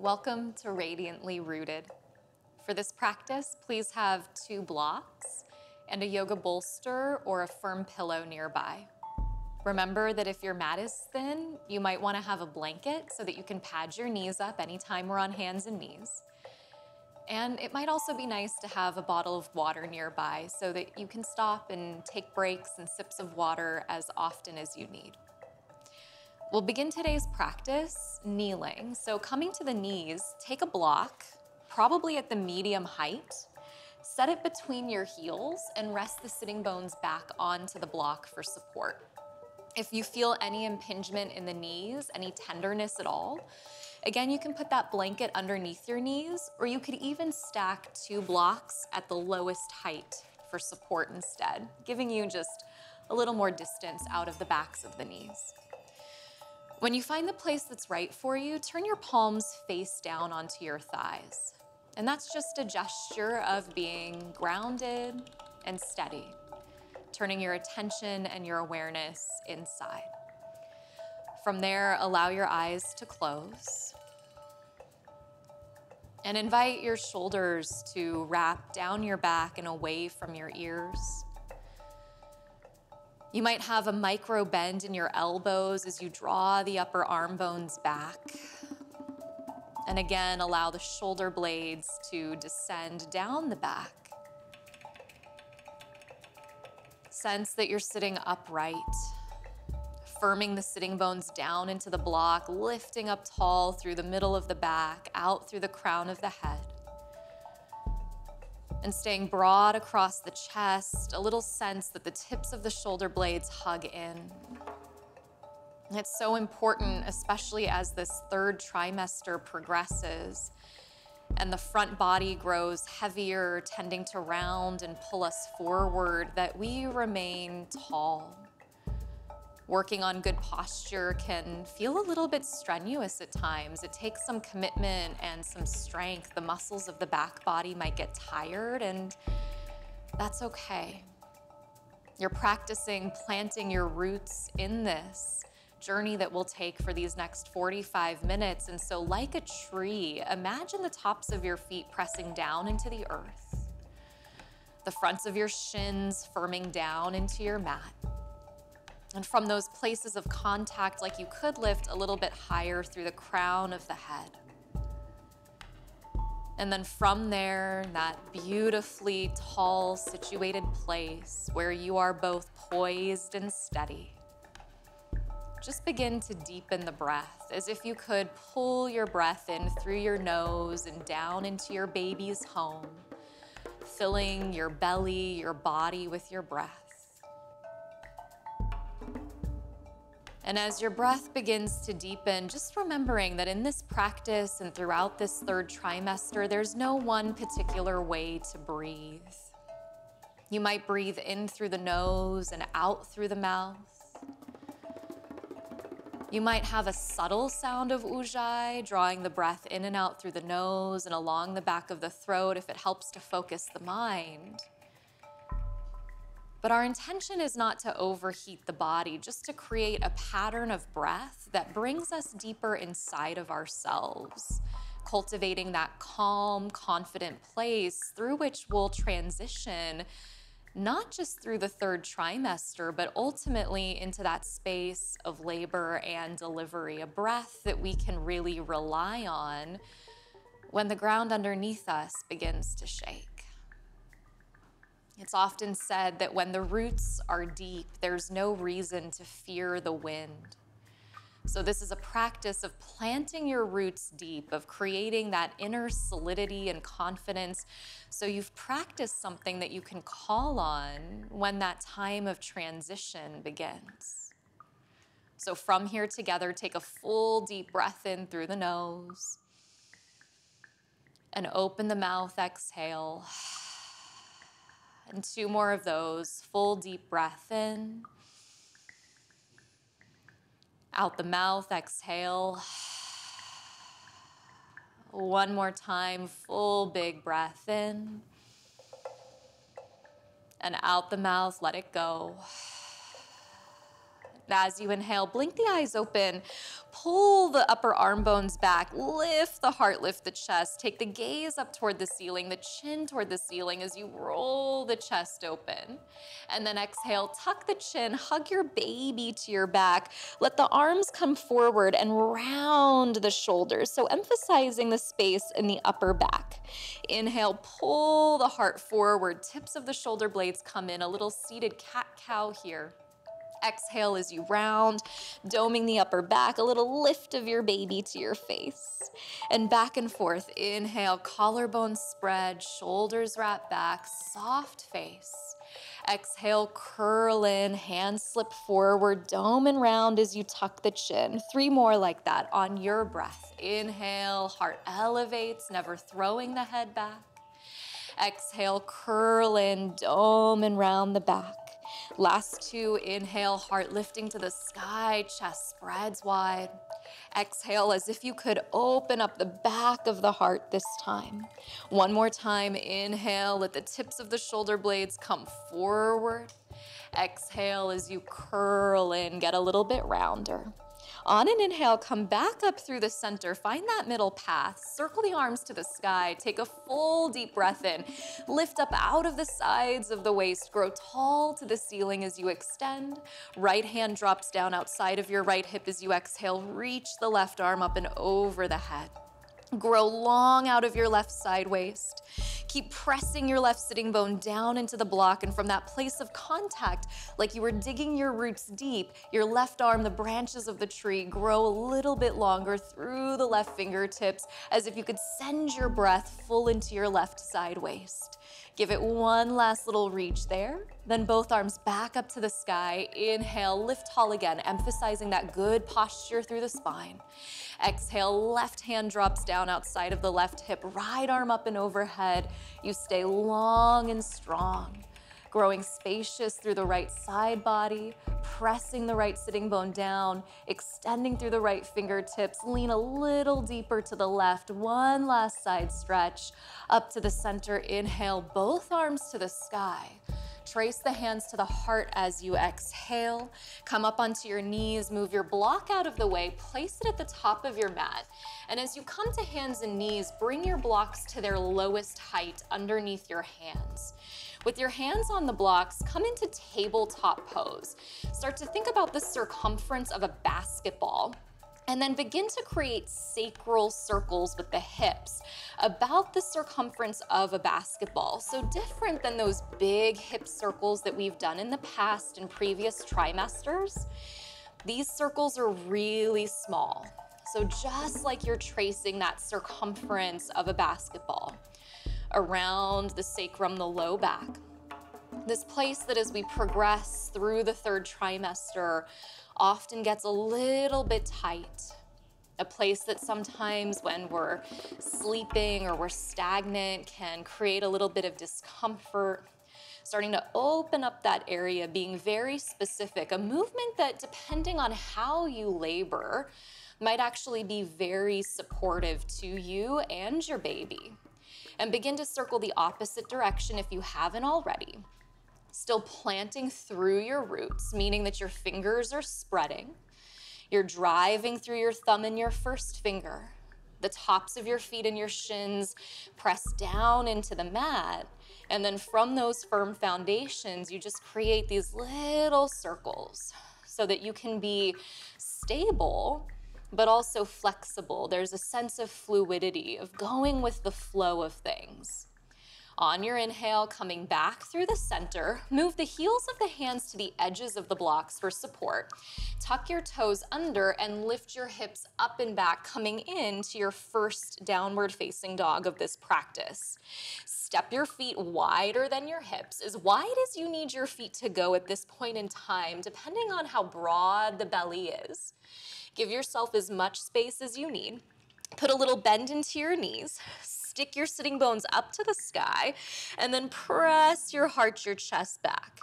Welcome to Radiantly Rooted. For this practice, please have 2 blocks and a yoga bolster or a firm pillow nearby. Remember that if your mat is thin, you might want to have a blanket so that you can pad your knees up anytime we're on hands and knees. And it might also be nice to have a bottle of water nearby so that you can stop and take breaks and sips of water as often as you need. We'll begin today's practice kneeling. So coming to the knees, take a block, probably at the medium height, set it between your heels and rest the sitting bones back onto the block for support. If you feel any impingement in the knees, any tenderness at all, again, you can put that blanket underneath your knees, or you could even stack 2 blocks at the lowest height for support instead, giving you just a little more distance out of the backs of the knees. When you find the place that's right for you, turn your palms face down onto your thighs. And that's just a gesture of being grounded and steady, turning your attention and your awareness inside. From there, allow your eyes to close. And invite your shoulders to wrap down your back and away from your ears. You might have a micro bend in your elbows as you draw the upper arm bones back. And again, allow the shoulder blades to descend down the back. Sense that you're sitting upright, firming the sitting bones down into the block, lifting up tall through the middle of the back, out through the crown of the head. And staying broad across the chest, a little sense that the tips of the shoulder blades hug in. It's so important, especially as this 3rd trimester progresses and the front body grows heavier, tending to round and pull us forward, that we remain tall. Working on good posture can feel a little bit strenuous at times. It takes some commitment and some strength. The muscles of the back body might get tired, and that's okay. You're practicing planting your roots in this journey that we'll take for these next 45 minutes. And so like a tree, imagine the tops of your feet pressing down into the earth, the fronts of your shins firming down into your mat. And from those places of contact, like you could lift a little bit higher through the crown of the head. And then from there, that beautifully tall, situated place where you are both poised and steady, just begin to deepen the breath, as if you could pull your breath in through your nose and down into your baby's home, filling your belly, your body with your breath. And as your breath begins to deepen, just remembering that in this practice and throughout this 3rd trimester, there's no one particular way to breathe. You might breathe in through the nose and out through the mouth. You might have a subtle sound of ujjayi, drawing the breath in and out through the nose and along the back of the throat if it helps to focus the mind. But our intention is not to overheat the body, just to create a pattern of breath that brings us deeper inside of ourselves, cultivating that calm, confident place through which we'll transition, not just through the 3rd trimester, but ultimately into that space of labor and delivery, a breath that we can really rely on when the ground underneath us begins to shake. It's often said that when the roots are deep, there's no reason to fear the wind. So this is a practice of planting your roots deep, of creating that inner solidity and confidence, so you've practiced something that you can call on when that time of transition begins. So from here together, take a full deep breath in through the nose and open the mouth, exhale. And 2 more of those, full deep breath in. Out the mouth, exhale. 1 more time, full big breath in. And out the mouth, let it go. As you inhale, blink the eyes open, pull the upper arm bones back, lift the heart, lift the chest, take the gaze up toward the ceiling, the chin toward the ceiling as you roll the chest open. And then exhale, tuck the chin, hug your baby to your back, let the arms come forward and round the shoulders, so emphasizing the space in the upper back. Inhale, pull the heart forward, tips of the shoulder blades come in, a little seated cat-cow here. Exhale as you round, doming the upper back, a little lift of your baby to your face. And back and forth, inhale, collarbones spread, shoulders wrap back, soft face. Exhale, curl in, hands slip forward, dome and round as you tuck the chin. 3 more like that on your breath. Inhale, heart elevates, never throwing the head back. Exhale, curl in, dome and round the back. Last 2, inhale, heart lifting to the sky, chest spreads wide. Exhale as if you could open up the back of the heart this time. 1 more time, inhale, let the tips of the shoulder blades come forward. Exhale as you curl in, get a little bit rounder. On an inhale, come back up through the center, find that middle path, circle the arms to the sky, take a full deep breath in, lift up out of the sides of the waist, grow tall to the ceiling as you extend, right hand drops down outside of your right hip as you exhale, reach the left arm up and over the head. Grow long out of your left side waist. Keep pressing your left sitting bone down into the block, and from that place of contact, like you were digging your roots deep, your left arm, the branches of the tree, grow a little bit longer through the left fingertips, as if you could send your breath full into your left side waist. Give it one last little reach there. Then both arms back up to the sky. Inhale, lift tall again, emphasizing that good posture through the spine. Exhale, left hand drops down outside of the left hip, right arm up and overhead. You stay long and strong. Growing spacious through the right side body, pressing the right sitting bone down, extending through the right fingertips, lean a little deeper to the left, one last side stretch, up to the center, inhale, both arms to the sky. Trace the hands to the heart as you exhale. Come up onto your knees, move your block out of the way, place it at the top of your mat. And as you come to hands and knees, bring your blocks to their lowest height underneath your hands. With your hands on the blocks, come into tabletop pose. Start to think about the circumference of a basketball. And then begin to create sacral circles with the hips, about the circumference of a basketball. So different than those big hip circles that we've done in the past in previous trimesters. These circles are really small. So just like you're tracing that circumference of a basketball around the sacrum, the low back. This place that as we progress through the 3rd trimester often gets a little bit tight. A place that sometimes when we're sleeping or we're stagnant can create a little bit of discomfort. Starting to open up that area, being very specific. A movement that, depending on how you labor, might actually be very supportive to you and your baby. And begin to circle the opposite direction if you haven't already. Still planting through your roots, meaning that your fingers are spreading. You're driving through your thumb and your first finger. The tops of your feet and your shins press down into the mat. And then from those firm foundations, you just create these little circles so that you can be stable, but also flexible. There's a sense of fluidity, of going with the flow of things. On your inhale, coming back through the center, move the heels of the hands to the edges of the blocks for support. Tuck your toes under and lift your hips up and back, coming into your first downward facing dog of this practice. Step your feet wider than your hips, as wide as you need your feet to go at this point in time, depending on how broad the belly is. Give yourself as much space as you need. Put a little bend into your knees. Stick your sitting bones up to the sky, and then press your heart, your chest back.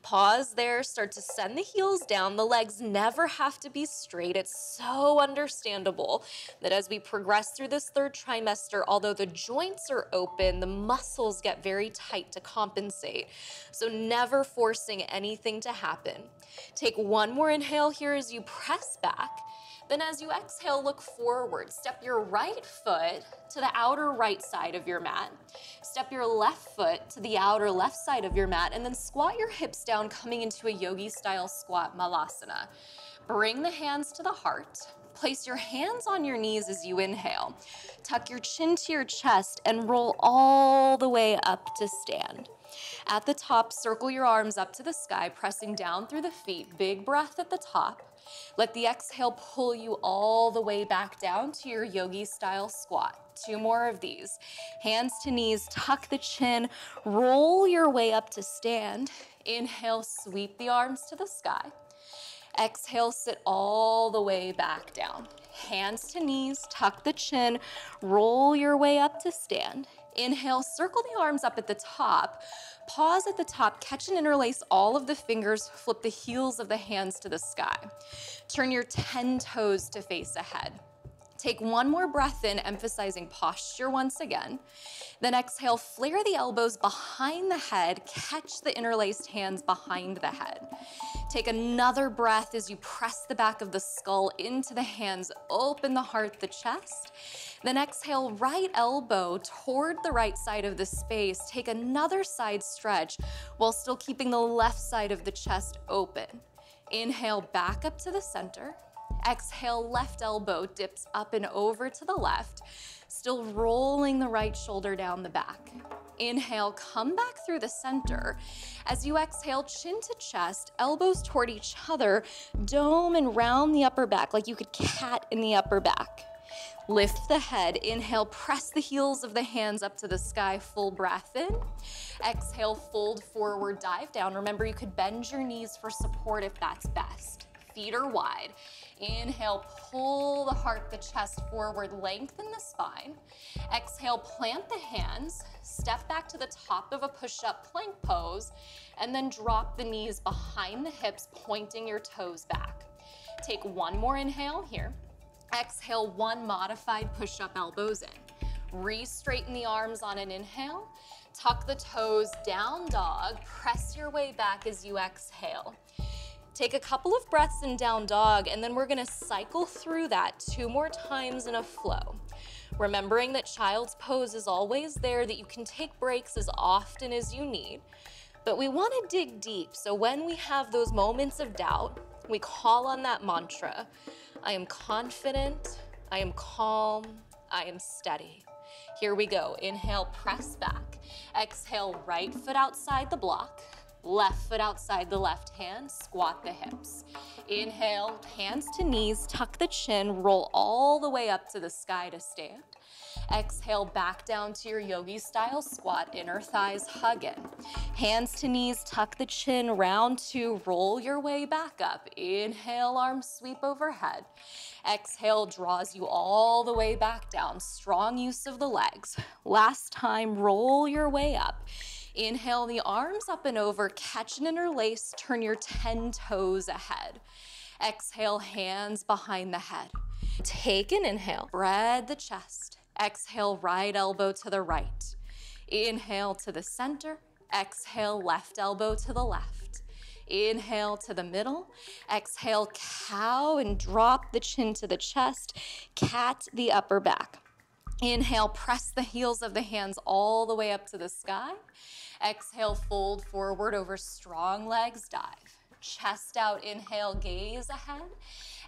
Pause there, start to send the heels down. The legs never have to be straight. It's so understandable that as we progress through this third trimester, although the joints are open, the muscles get very tight to compensate. So never forcing anything to happen. Take one more inhale here as you press back. Then as you exhale, look forward. Step your right foot to the outer right side of your mat. Step your left foot to the outer left side of your mat, and then squat your hips down, coming into a yogi style squat, Malasana. Bring the hands to the heart. Place your hands on your knees as you inhale. Tuck your chin to your chest and roll all the way up to stand. At the top, circle your arms up to the sky, pressing down through the feet. Big breath at the top. Let the exhale pull you all the way back down to your yogi style squat. 2 more of these. Hands to knees, tuck the chin, roll your way up to stand. Inhale, sweep the arms to the sky. Exhale, sit all the way back down. Hands to knees, tuck the chin, roll your way up to stand. Inhale, circle the arms up at the top. Pause at the top, catch and interlace all of the fingers, flip the heels of the hands to the sky. Turn your 10 toes to face ahead. Take one more breath in, emphasizing posture once again. Then exhale, flare the elbows behind the head, catch the interlaced hands behind the head. Take another breath as you press the back of the skull into the hands, open the heart, the chest. Then exhale, right elbow toward the right side of the space. Take another side stretch while still keeping the left side of the chest open. Inhale, back up to the center. Exhale, left elbow dips up and over to the left, still rolling the right shoulder down the back. Inhale, come back through the center. As you exhale, chin to chest, elbows toward each other, dome and round the upper back like you could cat in the upper back. Lift the head. Inhale, press the heels of the hands up to the sky, full breath in. Exhale, fold forward, dive down. Remember, you could bend your knees for support if that's best. Feet are wide. Inhale, pull the heart, the chest forward, lengthen the spine. Exhale, plant the hands, step back to the top of a push-up plank pose, and then drop the knees behind the hips, pointing your toes back. Take one more inhale here. Exhale, one modified push-up, elbows in. Re-straighten the arms on an inhale. Tuck the toes, down dog. Press your way back as you exhale. Take a couple of breaths in down dog, and then we're gonna cycle through that 2 more times in a flow. Remembering that child's pose is always there, that you can take breaks as often as you need. But we wanna dig deep, so when we have those moments of doubt, we call on that mantra. I am confident, I am calm, I am steady. Here we go. Inhale, press back. Exhale, right foot outside the block. Left foot outside the left hand, squat the hips. Inhale, hands to knees, tuck the chin, roll all the way up to the sky to stand. Exhale, back down to your yogi style squat, inner thighs hug in. Hands to knees, tuck the chin, round 2, roll your way back up. Inhale, arms sweep overhead. Exhale, draws you all the way back down. Strong use of the legs. Last time, roll your way up. Inhale the arms up and over, catch and interlace, turn your 10 toes ahead. Exhale, hands behind the head. Take an inhale, spread the chest. Exhale, right elbow to the right. Inhale to the center. Exhale, left elbow to the left. Inhale to the middle. Exhale, cow and drop the chin to the chest. Cat the upper back. Inhale, press the heels of the hands all the way up to the sky. Exhale, fold forward over strong legs, dive. Chest out, inhale, gaze ahead.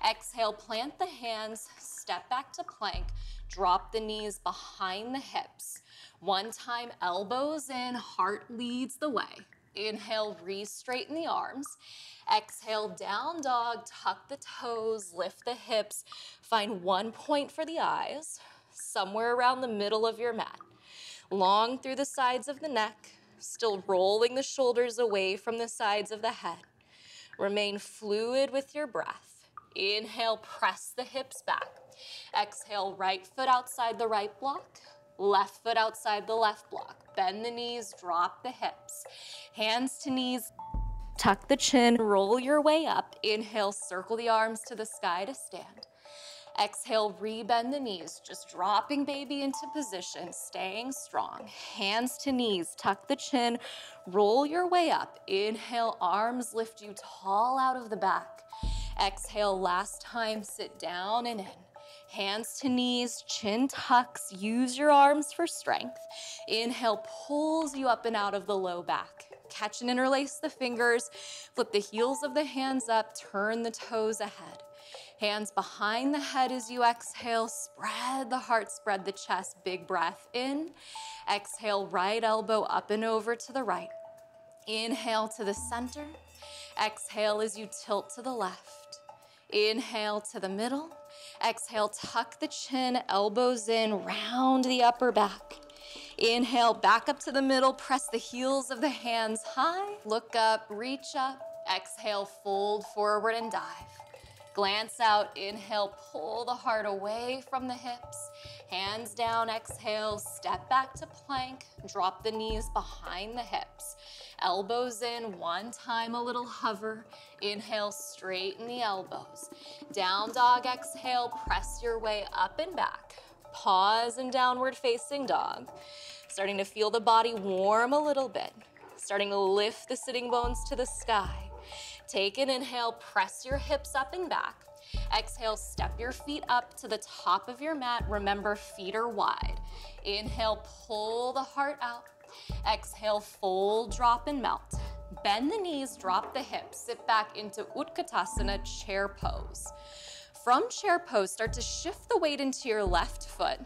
Exhale, plant the hands, step back to plank. Drop the knees behind the hips. One time, elbows in, heart leads the way. Inhale, re-straighten the arms. Exhale, down dog, tuck the toes, lift the hips. Find one point for the eyes, somewhere around the middle of your mat. Long through the sides of the neck, still rolling the shoulders away from the sides of the head. Remain fluid with your breath. Inhale, press the hips back. Exhale, right foot outside the right block, left foot outside the left block. Bend the knees, drop the hips. Hands to knees. Tuck the chin, roll your way up. Inhale, circle the arms to the sky to stand. Exhale, rebend the knees, just dropping baby into position, staying strong. Hands to knees, tuck the chin, roll your way up. Inhale, arms lift you tall out of the back. Exhale, last time, sit down and in. Hands to knees, chin tucks, use your arms for strength. Inhale, pulls you up and out of the low back. Catch and interlace the fingers, flip the heels of the hands up, turn the toes ahead. Hands behind the head as you exhale, spread the heart, spread the chest, big breath in. Exhale, right elbow up and over to the right. Inhale to the center. Exhale as you tilt to the left. Inhale to the middle. Exhale, tuck the chin, elbows in, round the upper back. Inhale, back up to the middle, press the heels of the hands high. Look up, reach up. Exhale, fold forward and dive. Glance out, inhale, pull the heart away from the hips. Hands down, exhale, step back to plank. Drop the knees behind the hips. Elbows in, one time a little hover. Inhale, straighten the elbows. Down dog, exhale, press your way up and back. Pause in downward facing dog. Starting to feel the body warm a little bit. Starting to lift the sitting bones to the sky. Take an inhale, press your hips up and back. Exhale, step your feet up to the top of your mat. Remember, feet are wide. Inhale, pull the heart out. Exhale, fold, drop, and melt. Bend the knees, drop the hips. Sit back into Utkatasana, chair pose. From chair pose, start to shift the weight into your left foot.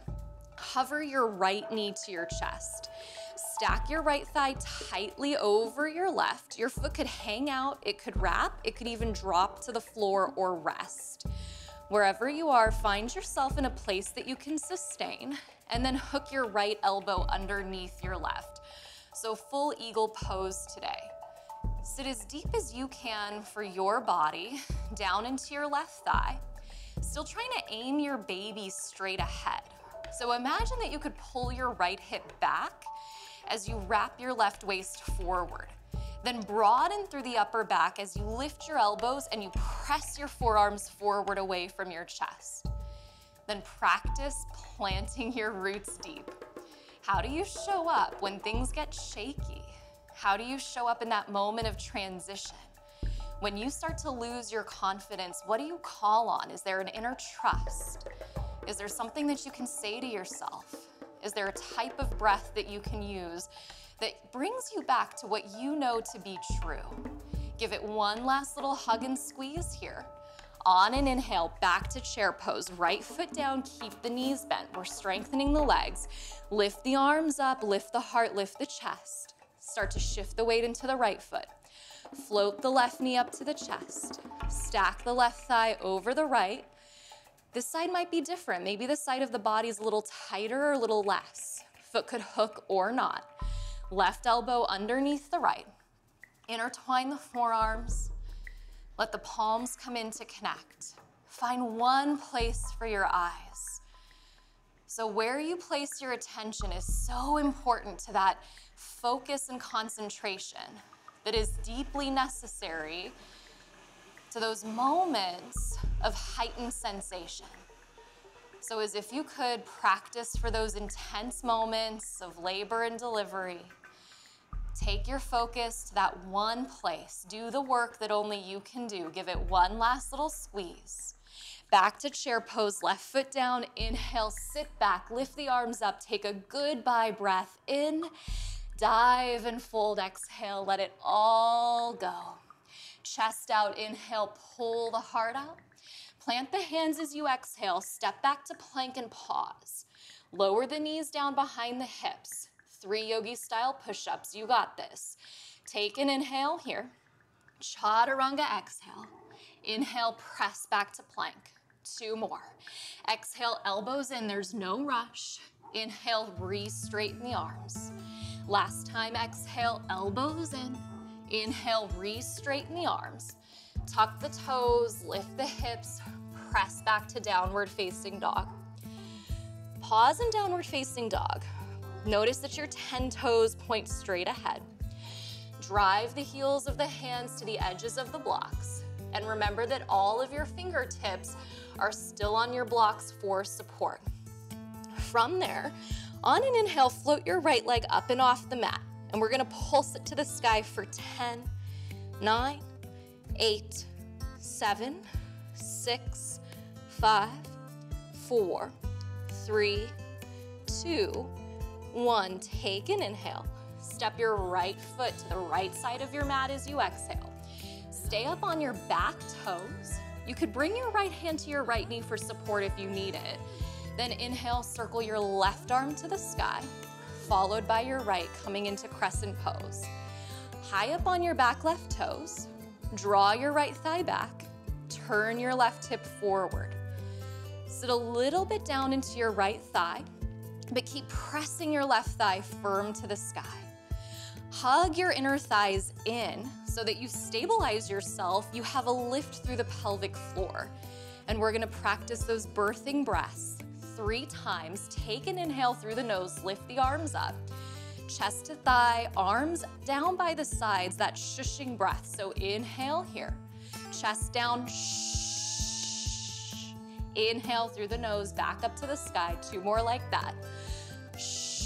Hover your right knee to your chest. Stack your right thigh tightly over your left. Your foot could hang out, it could wrap, it could even drop to the floor or rest. Wherever you are, find yourself in a place that you can sustain, and then hook your right elbow underneath your left. So full eagle pose today. Sit as deep as you can for your body, down into your left thigh. Still trying to aim your baby straight ahead. So imagine that you could pull your right hip back as you wrap your left waist forward. Then broaden through the upper back as you lift your elbows and you press your forearms forward away from your chest. Then practice planting your roots deep. How do you show up when things get shaky? How do you show up in that moment of transition? When you start to lose your confidence, what do you call on? Is there an inner trust? Is there something that you can say to yourself? Is there a type of breath that you can use that brings you back to what you know to be true? Give it one last little hug and squeeze here. On an inhale, back to chair pose. Right foot down, keep the knees bent. We're strengthening the legs. Lift the arms up, lift the heart, lift the chest. Start to shift the weight into the right foot. Float the left knee up to the chest. Stack the left thigh over the right. This side might be different. Maybe the side of the body is a little tighter or a little less. Foot could hook or not. Left elbow underneath the right. Intertwine the forearms. Let the palms come in to connect. Find one place for your eyes. So where you place your attention is so important to that focus and concentration that is deeply necessary to those moments of heightened sensation. So as if you could practice for those intense moments of labor and delivery, take your focus to that one place. Do the work that only you can do. Give it one last little squeeze. Back to chair pose, left foot down, inhale, sit back, lift the arms up, take a goodbye breath in, dive and fold, exhale, let it all go. Chest out, inhale, pull the heart out. Plant the hands as you exhale, step back to plank and pause. Lower the knees down behind the hips. 3 yogi style push-ups, you got this. Take an inhale here. Chaturanga exhale. Inhale, press back to plank. 2 more. Exhale, elbows in, there's no rush. Inhale, re-straighten the arms. Last time, exhale, elbows in. Inhale, re-straighten the arms. Tuck the toes, lift the hips, press back to downward facing dog. Pause in downward facing dog. Notice that your 10 toes point straight ahead. Drive the heels of the hands to the edges of the blocks. And remember that all of your fingertips are still on your blocks for support. From there, on an inhale, float your right leg up and off the mat. And we're gonna pulse it to the sky for 10, 9, 8, 7, 6, 5, 4, 3, 2, 1. Take an inhale. Step your right foot to the right side of your mat as you exhale. Stay up on your back toes. You could bring your right hand to your right knee for support if you need it. Then inhale, circle your left arm to the sky, followed by your right, coming into crescent pose. High up on your back left toes, draw your right thigh back, turn your left hip forward. Sit a little bit down into your right thigh, but keep pressing your left thigh firm to the sky. Hug your inner thighs in so that you stabilize yourself. You have a lift through the pelvic floor. And we're gonna practice those birthing breaths 3 times. Take an inhale through the nose, lift the arms up. Chest to thigh, arms down by the sides, that shushing breath. So inhale here, chest down, shh. Inhale through the nose, back up to the sky. 2 more like that. Shh.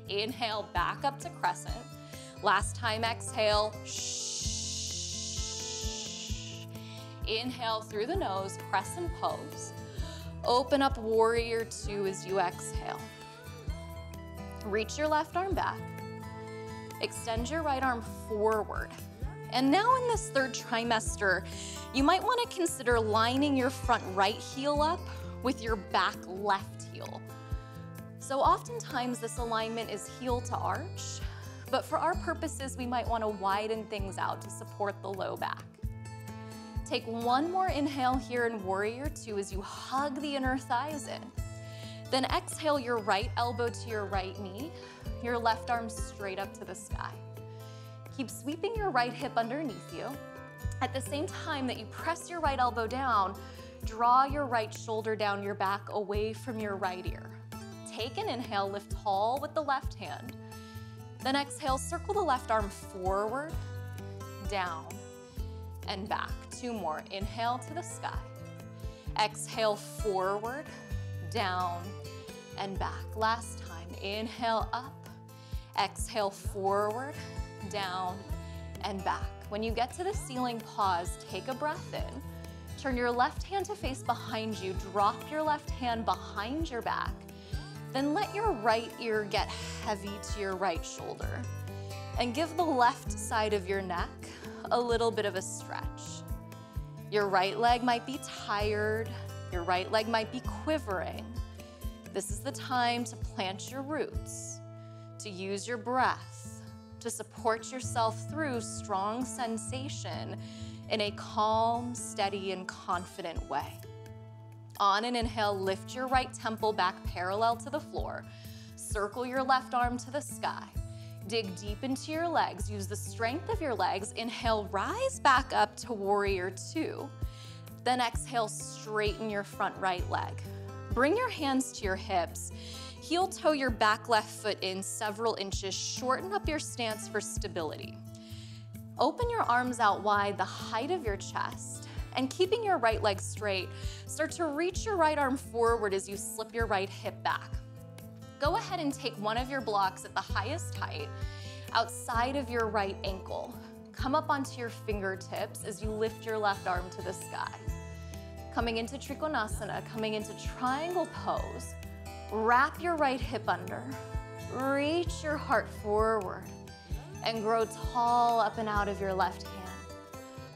Inhale, back up to crescent. Last time, exhale, shh. Inhale through the nose, crescent pose. Open up warrior 2 as you exhale. Reach your left arm back. Extend your right arm forward. And now in this 3rd trimester, you might want to consider lining your front right heel up with your back left heel. So oftentimes this alignment is heel to arch, but for our purposes, we might want to widen things out to support the low back. Take 1 more inhale here in warrior 2 as you hug the inner thighs in. Then exhale your right elbow to your right knee, your left arm straight up to the sky. Keep sweeping your right hip underneath you. At the same time that you press your right elbow down, draw your right shoulder down your back away from your right ear. Take an inhale, lift tall with the left hand. Then exhale, circle the left arm forward, down, and back. 2 more. Inhale to the sky. Exhale, forward, down, and back. Last time. Inhale up. Exhale, forward, down, and back. When you get to the ceiling, pause. Take a breath in. Turn your left hand to face behind you. Drop your left hand behind your back. Then let your right ear get heavy to your right shoulder. And give the left side of your neck a little bit of a stretch. Your right leg might be tired. Your right leg might be quivering. This is the time to plant your roots, to use your breath, to support yourself through strong sensation in a calm, steady, and confident way. On an inhale, lift your right temple back parallel to the floor. Circle your left arm to the sky. Dig deep into your legs. Use the strength of your legs. Inhale, rise back up to warrior 2. Then exhale, straighten your front right leg. Bring your hands to your hips. Heel toe your back left foot in several inches. Shorten up your stance for stability. Open your arms out wide, the height of your chest. And keeping your right leg straight, start to reach your right arm forward as you slip your right hip back. Go ahead and take one of your blocks at the highest height, outside of your right ankle. Come up onto your fingertips as you lift your left arm to the sky. Coming into Trikonasana, coming into triangle pose. Wrap your right hip under. Reach your heart forward and grow tall up and out of your left hand.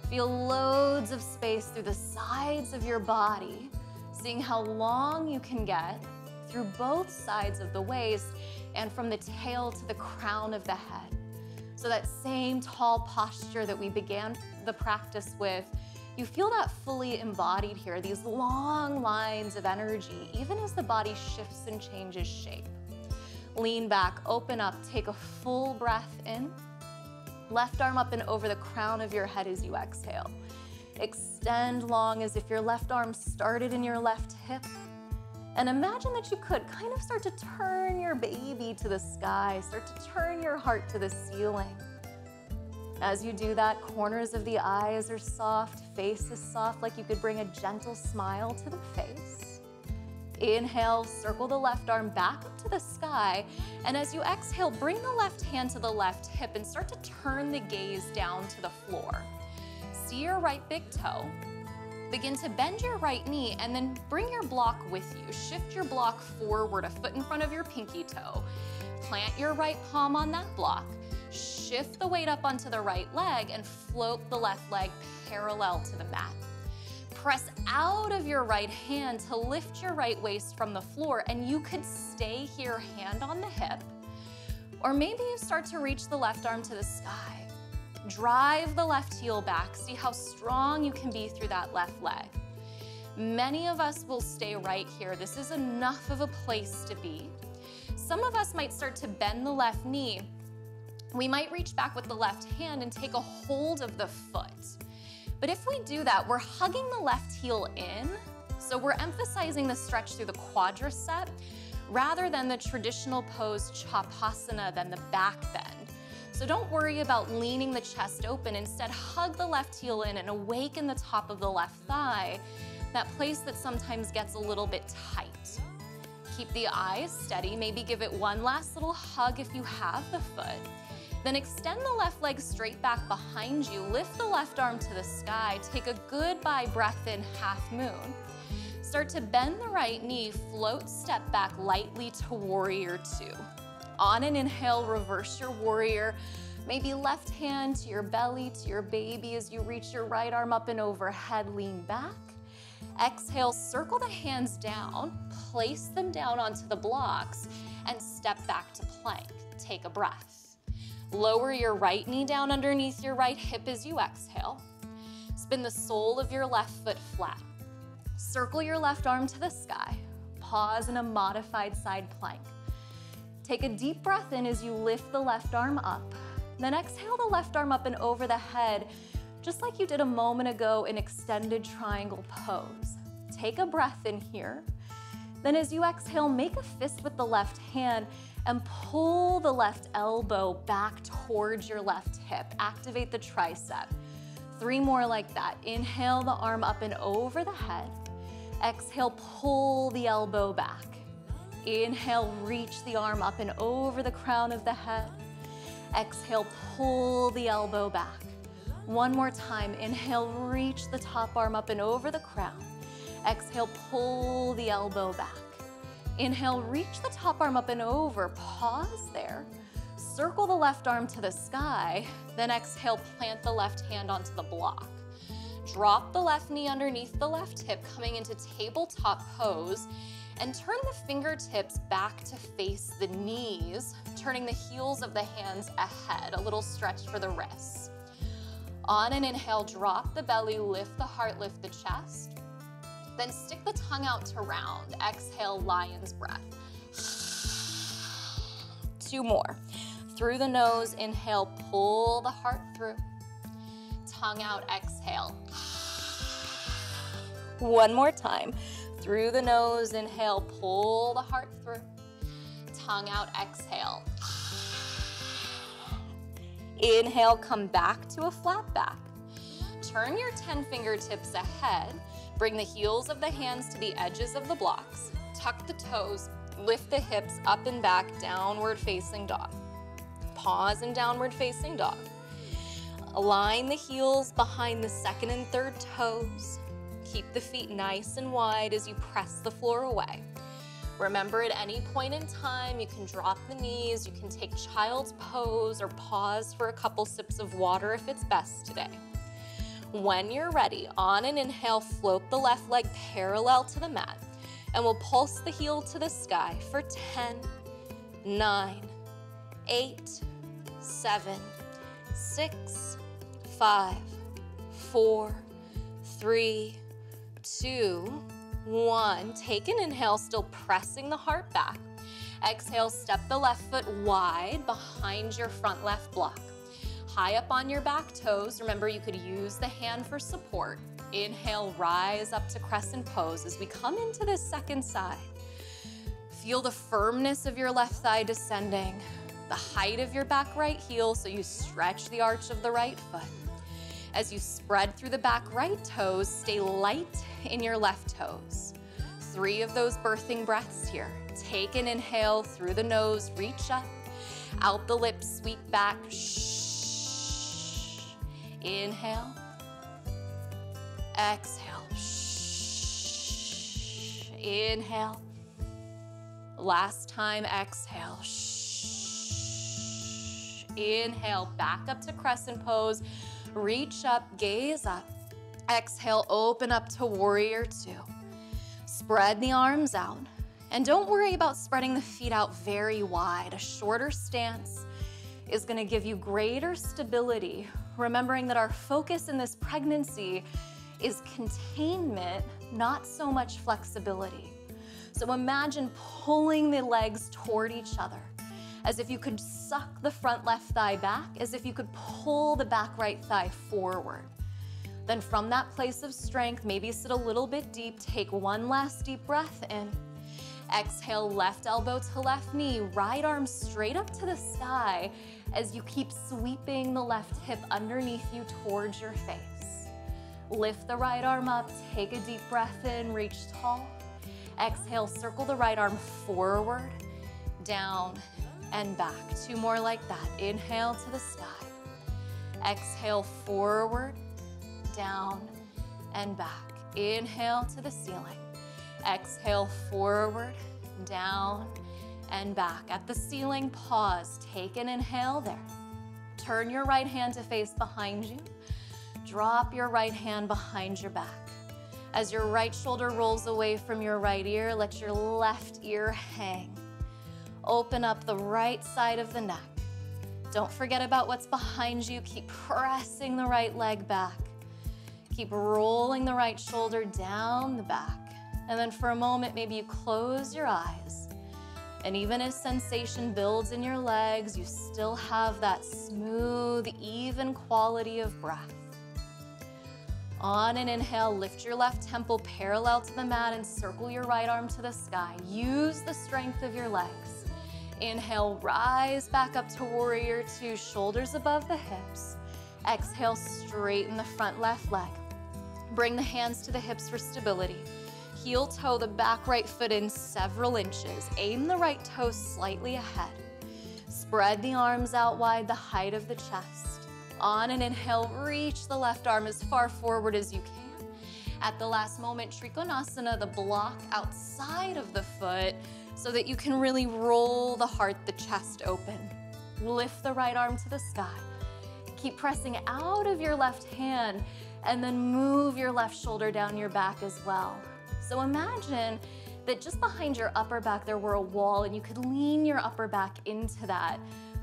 Feel loads of space through the sides of your body, seeing how long you can get through both sides of the waist and from the tail to the crown of the head. So that same tall posture that we began the practice with, you feel that fully embodied here, these long lines of energy, even as the body shifts and changes shape. Lean back, open up, take a full breath in. Left arm up and over the crown of your head as you exhale. Extend long as if your left arm started in your left hip And imagine that you could kind of start to turn your baby to the sky, start to turn your heart to the ceiling. As you do that, corners of the eyes are soft, face is soft, like you could bring a gentle smile to the face. Inhale, circle the left arm back up to the sky, and as you exhale, bring the left hand to the left hip and start to turn the gaze down to the floor. See your right big toe. Begin to bend your right knee and then bring your block with you. Shift your block forward, a foot in front of your pinky toe. Plant your right palm on that block. Shift the weight up onto the right leg and float the left leg parallel to the mat. Press out of your right hand to lift your right waist from the floor, and you could stay here, hand on the hip, or maybe you start to reach the left arm to the sky. Drive the left heel back. See how strong you can be through that left leg. Many of us will stay right here. This is enough of a place to be. Some of us might start to bend the left knee. We might reach back with the left hand and take a hold of the foot. But if we do that, we're hugging the left heel in, so we're emphasizing the stretch through the quadricep rather than the traditional pose Shavasana, than the back bend. So don't worry about leaning the chest open. Instead, hug the left heel in and awaken the top of the left thigh, that place that sometimes gets a little bit tight. Keep the eyes steady. Maybe give it one last little hug if you have the foot. Then extend the left leg straight back behind you. Lift the left arm to the sky. Take a goodbye breath in, half moon. Start to bend the right knee. Float, step back lightly to warrior two. On an inhale, reverse your warrior. Maybe left hand to your belly, to your baby as you reach your right arm up and overhead, lean back. Exhale, circle the hands down, place them down onto the blocks, and step back to plank. Take a breath. Lower your right knee down underneath your right hip as you exhale. Spin the sole of your left foot flat. Circle your left arm to the sky. Pause in a modified side plank. Take a deep breath in as you lift the left arm up. Then exhale the left arm up and over the head, just like you did a moment ago in extended triangle pose. Take a breath in here. Then as you exhale, make a fist with the left hand and pull the left elbow back towards your left hip. Activate the tricep. 3 more like that. Inhale the arm up and over the head. Exhale, pull the elbow back. Inhale, reach the arm up and over the crown of the head. Exhale, pull the elbow back. 1 more time. Inhale, reach the top arm up and over the crown. Exhale, pull the elbow back. Inhale, reach the top arm up and over. Pause there. Circle the left arm to the sky. Then exhale, plant the left hand onto the block. Drop the left knee underneath the left hip, coming into tabletop pose. And turn the fingertips back to face the knees, turning the heels of the hands ahead, a little stretch for the wrists. On an inhale, drop the belly, lift the heart, lift the chest. Then stick the tongue out to round. Exhale, lion's breath. 2 more. Through the nose, inhale, pull the heart through. Tongue out, exhale. 1 more time. Through the nose, inhale, pull the heart through. Tongue out, exhale. Inhale, come back to a flat back. Turn your 10 fingertips ahead. Bring the heels of the hands to the edges of the blocks. Tuck the toes, lift the hips up and back, downward facing dog. Pause in downward facing dog. Align the heels behind the second and third toes. Keep the feet nice and wide as you press the floor away. Remember, at any point in time, you can drop the knees, you can take child's pose or pause for a couple sips of water if it's best today. When you're ready, on an inhale, float the left leg parallel to the mat, and we'll pulse the heel to the sky for 10, 9, 8, 7, 6, 5, 4, 3, 2, 1. Take an inhale, still pressing the heart back. Exhale, step the left foot wide behind your front left block. High up on your back toes. Remember, you could use the hand for support. Inhale, rise up to crescent pose as we come into this second side. Feel the firmness of your left thigh descending, the height of your back right heel, so you stretch the arch of the right foot. As you spread through the back right toes, stay light in your left toes. 3 of those birthing breaths here. Take an inhale through the nose, reach up, out the lips, sweep back. Shh. Inhale, exhale. Shh. Inhale. Last time, exhale. Shh. Inhale, back up to crescent pose. Reach up, gaze up. Exhale, open up to warrior 2. Spread the arms out. And don't worry about spreading the feet out very wide. A shorter stance is gonna give you greater stability, remembering that our focus in this pregnancy is containment, not so much flexibility. So imagine pulling the legs toward each other, as if you could suck the front left thigh back, as if you could pull the back right thigh forward. Then from that place of strength, maybe sit a little bit deep, take one last deep breath in. Exhale, left elbow to left knee, right arm straight up to the sky as you keep sweeping the left hip underneath you towards your face. Lift the right arm up, take a deep breath in, reach tall. Exhale, circle the right arm forward, down, and back. 2 more like that. Inhale to the sky. Exhale, forward, down, and back. Inhale to the ceiling. Exhale, forward, down, and back. At the ceiling, pause. Take an inhale there. Turn your right hand to face behind you. Drop your right hand behind your back. As your right shoulder rolls away from your right ear, let your left ear hang. Open up the right side of the neck. Don't forget about what's behind you. Keep pressing the right leg back. Keep rolling the right shoulder down the back. And then for a moment, maybe you close your eyes. And even as sensation builds in your legs, you still have that smooth, even quality of breath. On an inhale, lift your left temple parallel to the mat and circle your right arm to the sky. Use the strength of your legs. Inhale, rise back up to warrior 2, shoulders above the hips. Exhale, straighten the front left leg. Bring the hands to the hips for stability. Heel toe the back right foot in several inches. Aim the right toe slightly ahead. Spread the arms out wide, the height of the chest. On an inhale, reach the left arm as far forward as you can. At the last moment, Trikonasana, the block outside of the foot, so that you can really roll the heart, the chest open. Lift the right arm to the sky. Keep pressing out of your left hand, and then move your left shoulder down your back as well. So imagine that just behind your upper back there were a wall, and you could lean your upper back into that.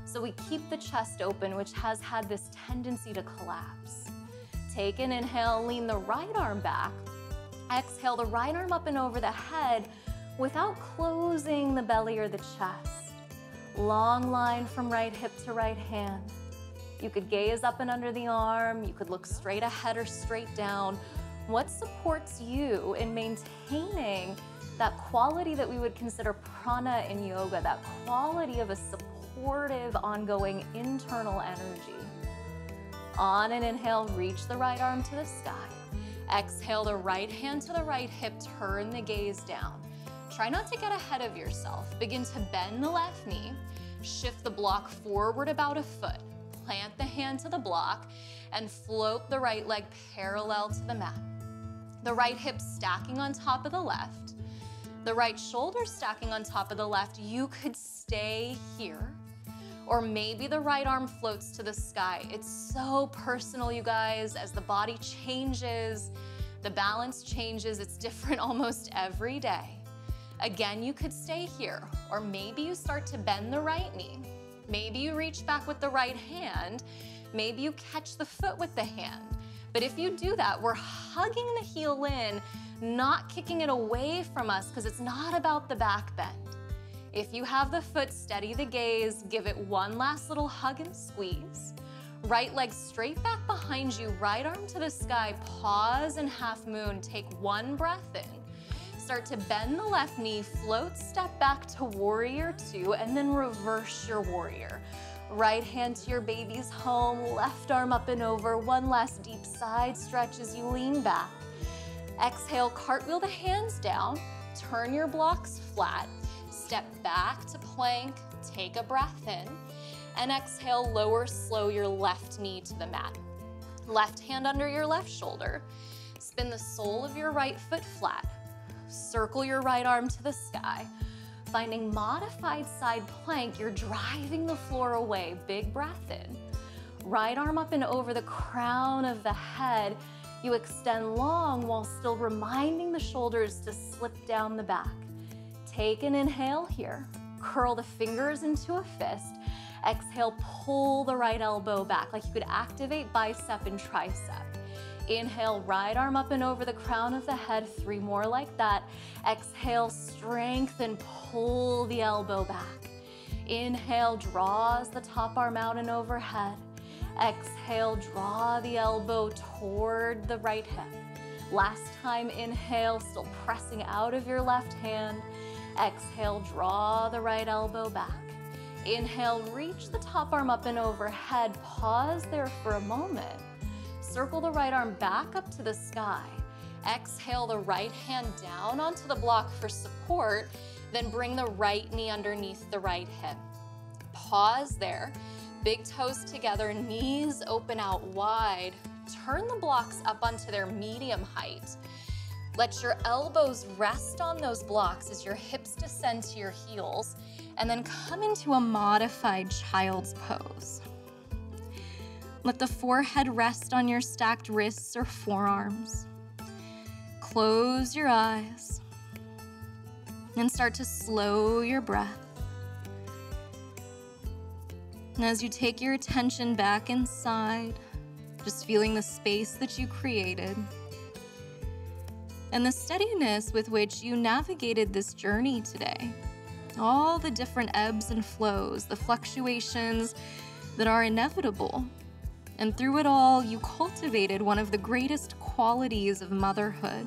So we keep the chest open, which has had this tendency to collapse. Take an inhale, lean the right arm back. Exhale the right arm up and over the head without closing the belly or the chest. Long line from right hip to right hand. You could gaze up and under the arm. You could look straight ahead or straight down. What supports you in maintaining that quality that we would consider prana in yoga, that quality of a supportive, ongoing internal energy? On an inhale, reach the right arm to the sky. Exhale the right hand to the right hip, turn the gaze down. Try not to get ahead of yourself. Begin to bend the left knee, shift the block forward about a foot. Plant the hand to the block and float the right leg parallel to the mat. The right hip stacking on top of the left. The right shoulder stacking on top of the left. You could stay here, or maybe the right arm floats to the sky. It's so personal, you guys. As the body changes, the balance changes. It's different almost every day. Again, you could stay here, or maybe you start to bend the right knee. Maybe you reach back with the right hand. Maybe you catch the foot with the hand. But if you do that, we're hugging the heel in, not kicking it away from us, because it's not about the back bend. If you have the foot, steady the gaze, give it one last little hug and squeeze. Right leg straight back behind you, right arm to the sky, pause and half moon. Take one breath in. Start to bend the left knee, float, step back to warrior two, and then reverse your warrior. Right hand to your baby's home, left arm up and over. One last deep side stretch as you lean back. Exhale, cartwheel the hands down, turn your blocks flat, step back to plank, take a breath in, and exhale, lower slow your left knee to the mat. Left hand under your left shoulder. Spin the sole of your right foot flat. Circle your right arm to the sky. Finding modified side plank, you're driving the floor away. Big breath in. Right arm up and over the crown of the head. You extend long while still reminding the shoulders to slip down the back. Take an inhale here. Curl the fingers into a fist. Exhale, pull the right elbow back like you could activate bicep and tricep. Inhale, right arm up and over the crown of the head. 3 more like that. Exhale, strengthen, pull the elbow back. Inhale, draws the top arm out and overhead. Exhale, draw the elbow toward the right hip. Last time, inhale, still pressing out of your left hand. Exhale, draw the right elbow back. Inhale, reach the top arm up and overhead. Pause there for a moment. Circle the right arm back up to the sky. Exhale the right hand down onto the block for support, then bring the right knee underneath the right hip. Pause there. Big toes together, knees open out wide. Turn the blocks up onto their medium height. Let your elbows rest on those blocks as your hips descend to your heels, and then come into a modified child's pose. Let the forehead rest on your stacked wrists or forearms. Close your eyes and start to slow your breath. And as you take your attention back inside, just feeling the space that you created and the steadiness with which you navigated this journey today. All the different ebbs and flows, the fluctuations that are inevitable. And through it all, you cultivated one of the greatest qualities of motherhood,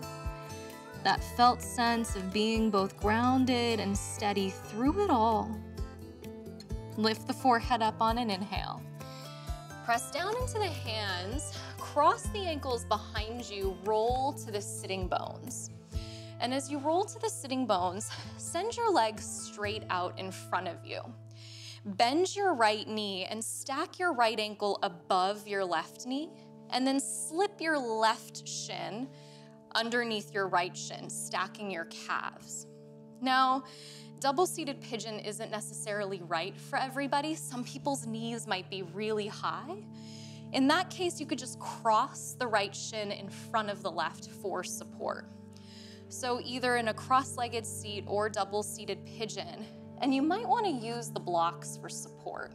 that felt sense of being both grounded and steady through it all. Lift the forehead up on an inhale. Press down into the hands, cross the ankles behind you, roll to the sitting bones. And as you roll to the sitting bones, send your legs straight out in front of you. Bend your right knee and stack your right ankle above your left knee, and then slip your left shin underneath your right shin, stacking your calves. Now, double-seated pigeon isn't necessarily right for everybody. Some people's knees might be really high. In that case, you could just cross the right shin in front of the left for support. So either in a cross-legged seat or double-seated pigeon, and you might want to use the blocks for support.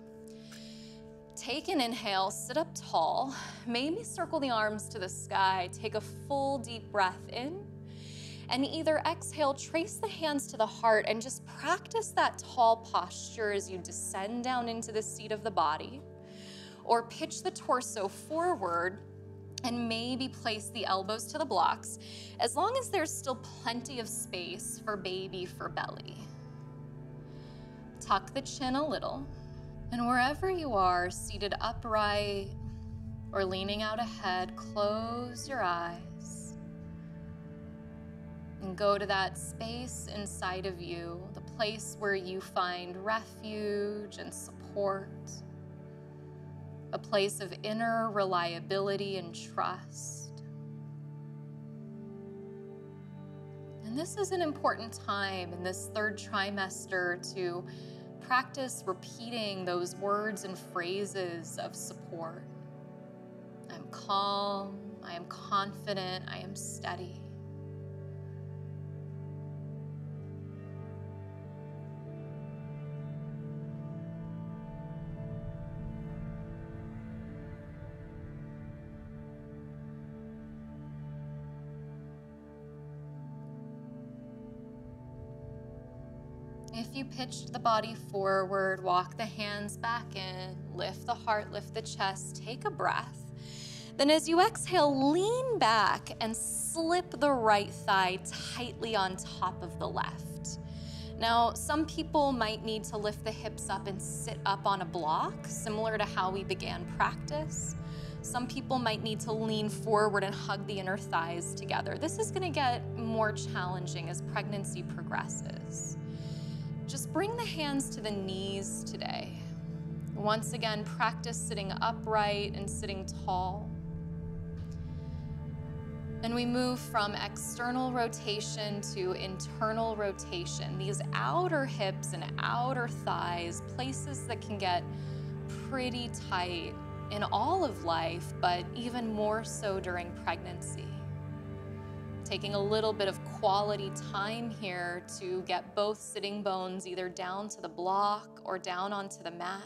Take an inhale, sit up tall, maybe circle the arms to the sky, take a full deep breath in, and either exhale, trace the hands to the heart, and just practice that tall posture as you descend down into the seat of the body, or pitch the torso forward and maybe place the elbows to the blocks, as long as there's still plenty of space for baby for belly. Tuck the chin a little, and wherever you are, seated upright or leaning out ahead, close your eyes and go to that space inside of you, the place where you find refuge and support, a place of inner reliability and trust. And this is an important time in this 3rd trimester to practice repeating those words and phrases of support. I'm calm, I am confident, I am steady. If you pitched the body forward, walk the hands back in, lift the heart, lift the chest, take a breath. Then as you exhale, lean back and slip the right thigh tightly on top of the left. Now, some people might need to lift the hips up and sit up on a block, similar to how we began practice. Some people might need to lean forward and hug the inner thighs together. This is gonna get more challenging as pregnancy progresses. Just bring the hands to the knees today. Once again, practice sitting upright and sitting tall. And we move from external rotation to internal rotation. These outer hips and outer thighs, places that can get pretty tight in all of life, but even more so during pregnancy. Taking a little bit of quality time here to get both sitting bones either down to the block or down onto the mat,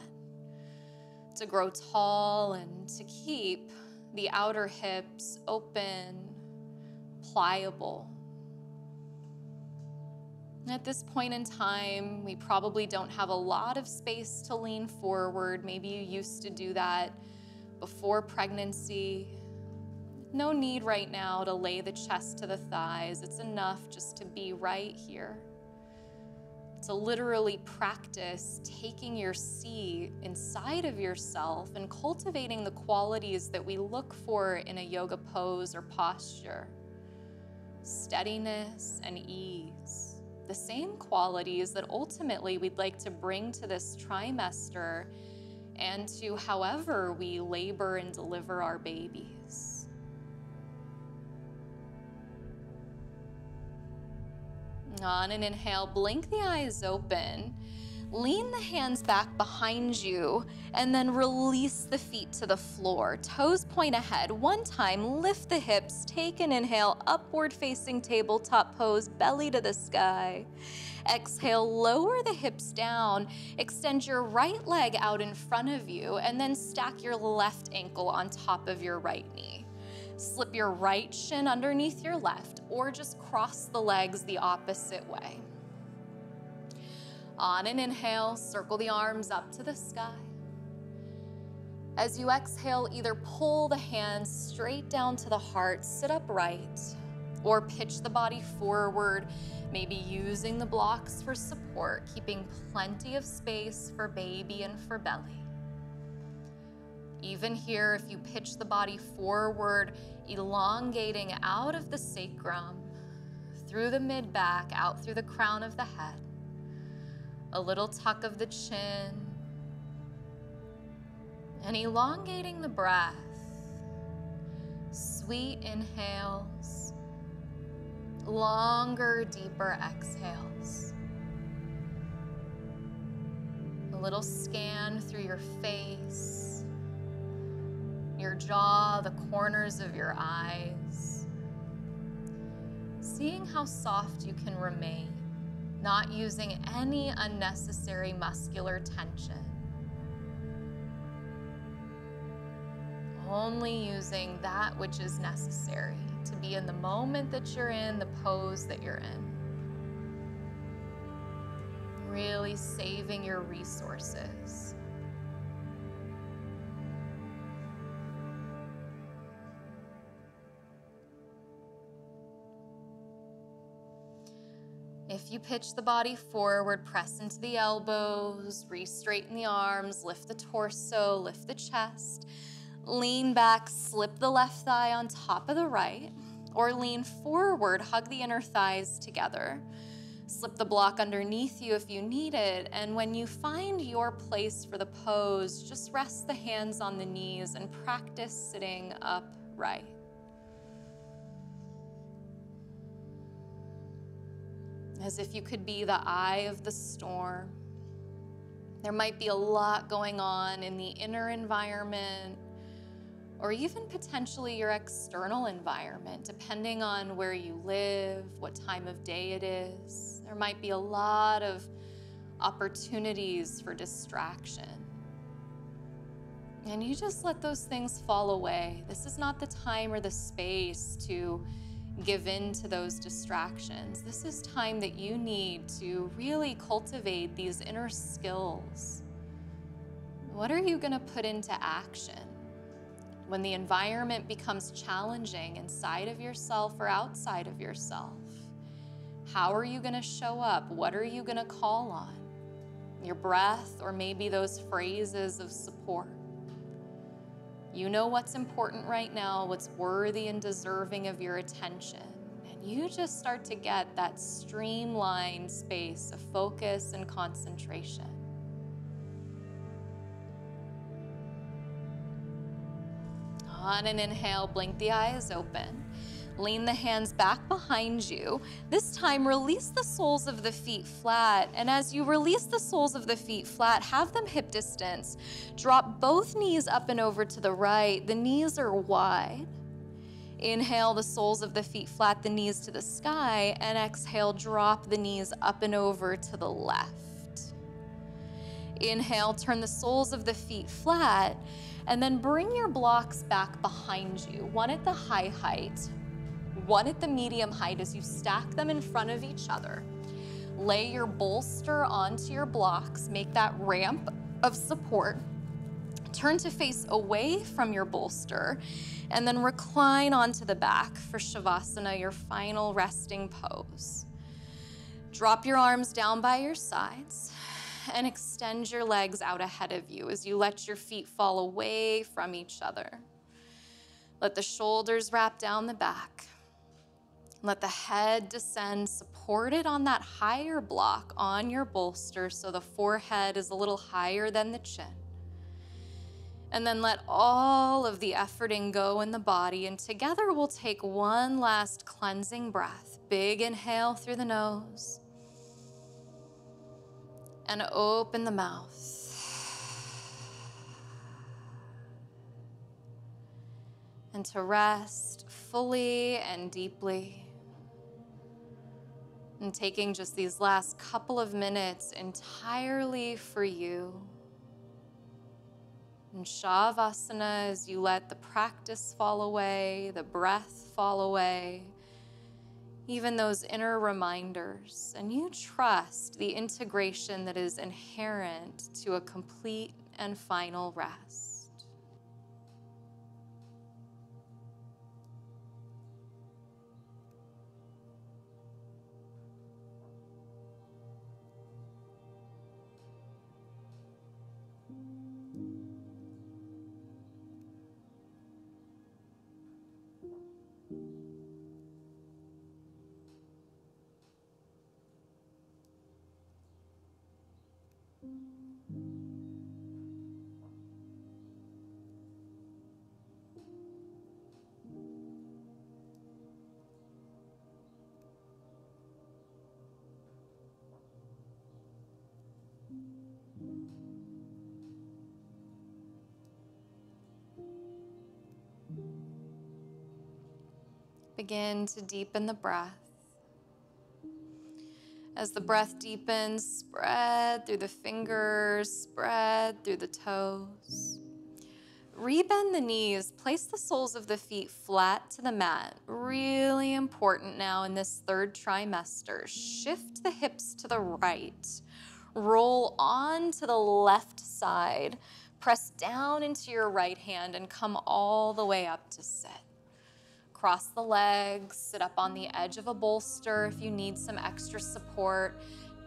to grow tall and to keep the outer hips open, pliable. At this point in time, we probably don't have a lot of space to lean forward. Maybe you used to do that before pregnancy. No need right now to lay the chest to the thighs. It's enough just to be right here. To literally practice taking your seat inside of yourself and cultivating the qualities that we look for in a yoga pose or posture. Steadiness and ease. The same qualities that ultimately we'd like to bring to this trimester and to however we labor and deliver our babies. On an inhale, blink the eyes open, lean the hands back behind you, and then release the feet to the floor. Toes point ahead. One time, lift the hips, take an inhale, upward facing tabletop pose, belly to the sky. Exhale, lower the hips down, extend your right leg out in front of you, and then stack your left ankle on top of your right knee. Slip your right shin underneath your left, or just cross the legs the opposite way. On an inhale, circle the arms up to the sky. As you exhale, either pull the hands straight down to the heart, sit upright, or pitch the body forward, maybe using the blocks for support, keeping plenty of space for baby and for belly. Even here, if you pitch the body forward, elongating out of the sacrum, through the mid-back, out through the crown of the head. A little tuck of the chin, and elongating the breath. Sweet inhales, longer, deeper exhales. A little scan through your face, your jaw, the corners of your eyes. Seeing how soft you can remain, not using any unnecessary muscular tension. Only using that which is necessary to be in the moment that you're in, the pose that you're in. Really saving your resources. If you pitch the body forward, press into the elbows, re-straighten the arms, lift the torso, lift the chest, lean back, slip the left thigh on top of the right, or lean forward, hug the inner thighs together. Slip the block underneath you if you need it, and when you find your place for the pose, just rest the hands on the knees and practice sitting upright. As if you could be the eye of the storm. There might be a lot going on in the inner environment, or even potentially your external environment, depending on where you live, what time of day it is. There might be a lot of opportunities for distraction. And you just let those things fall away. This is not the time or the space to give in to those distractions. This is time that you need to really cultivate these inner skills. What are you going to put into action? when the environment becomes challenging inside of yourself or outside of yourself, how are you going to show up? What are you going to call on? Your breath, or maybe those phrases of support. You know what's important right now, what's worthy and deserving of your attention. And you just start to get that streamlined space of focus and concentration. On an inhale, blink the eyes open. Lean the hands back behind you. This time, release the soles of the feet flat. And as you release the soles of the feet flat, have them hip distance. Drop both knees up and over to the right. The knees are wide. Inhale, the soles of the feet flat, the knees to the sky. And exhale, drop the knees up and over to the left. Inhale, turn the soles of the feet flat. And then bring your blocks back behind you. One at the high height, one at the medium height as you stack them in front of each other. Lay your bolster onto your blocks. Make that ramp of support. Turn to face away from your bolster and then recline onto the back for Shavasana, your final resting pose. Drop your arms down by your sides and extend your legs out ahead of you as you let your feet fall away from each other. Let the shoulders wrap down the back. Let the head descend, supported on that higher block on your bolster so the forehead is a little higher than the chin. And then let all of the efforting go in the body, and together we'll take one last cleansing breath. Big inhale through the nose. And open the mouth. And to rest fully and deeply. And taking just these last couple of minutes entirely for you. And Shavasana, as you let the practice fall away, the breath fall away, even those inner reminders, and you trust the integration that is inherent to a complete and final rest. Begin to deepen the breath. As the breath deepens, spread through the fingers, spread through the toes. Rebend the knees, place the soles of the feet flat to the mat. Really important now in this third trimester. Shift the hips to the right. Roll on to the left side. Press down into your right hand and come all the way up to sit. Cross the legs, sit up on the edge of a bolster if you need some extra support.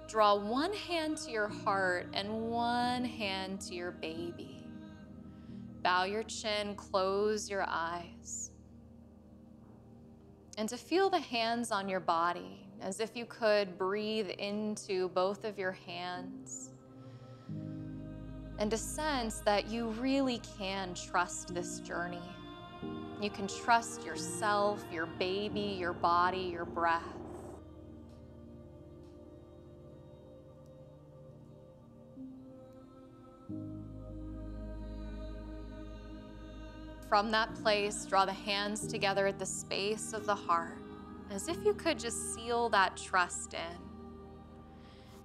Draw one hand to your heart and one hand to your baby. Bow your chin, close your eyes. And to feel the hands on your body, as if you could breathe into both of your hands. And to sense that you really can trust this journey. You can trust yourself, your baby, your body, your breath. From that place, draw the hands together at the space of the heart, as if you could just seal that trust in.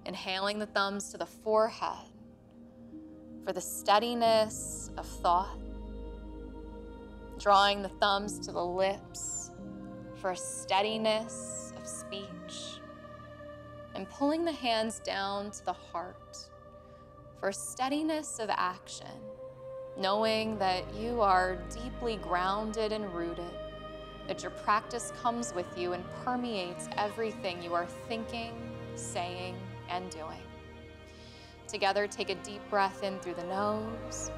Inhaling the thumbs to the forehead for the steadiness of thought. Drawing the thumbs to the lips for a steadiness of speech. And pulling the hands down to the heart for a steadiness of action. knowing that you are deeply grounded and rooted, that your practice comes with you and permeates everything you are thinking, saying, and doing. Together, take a deep breath in through the nose.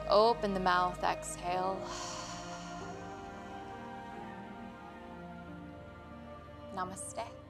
Open the mouth, exhale. Namaste.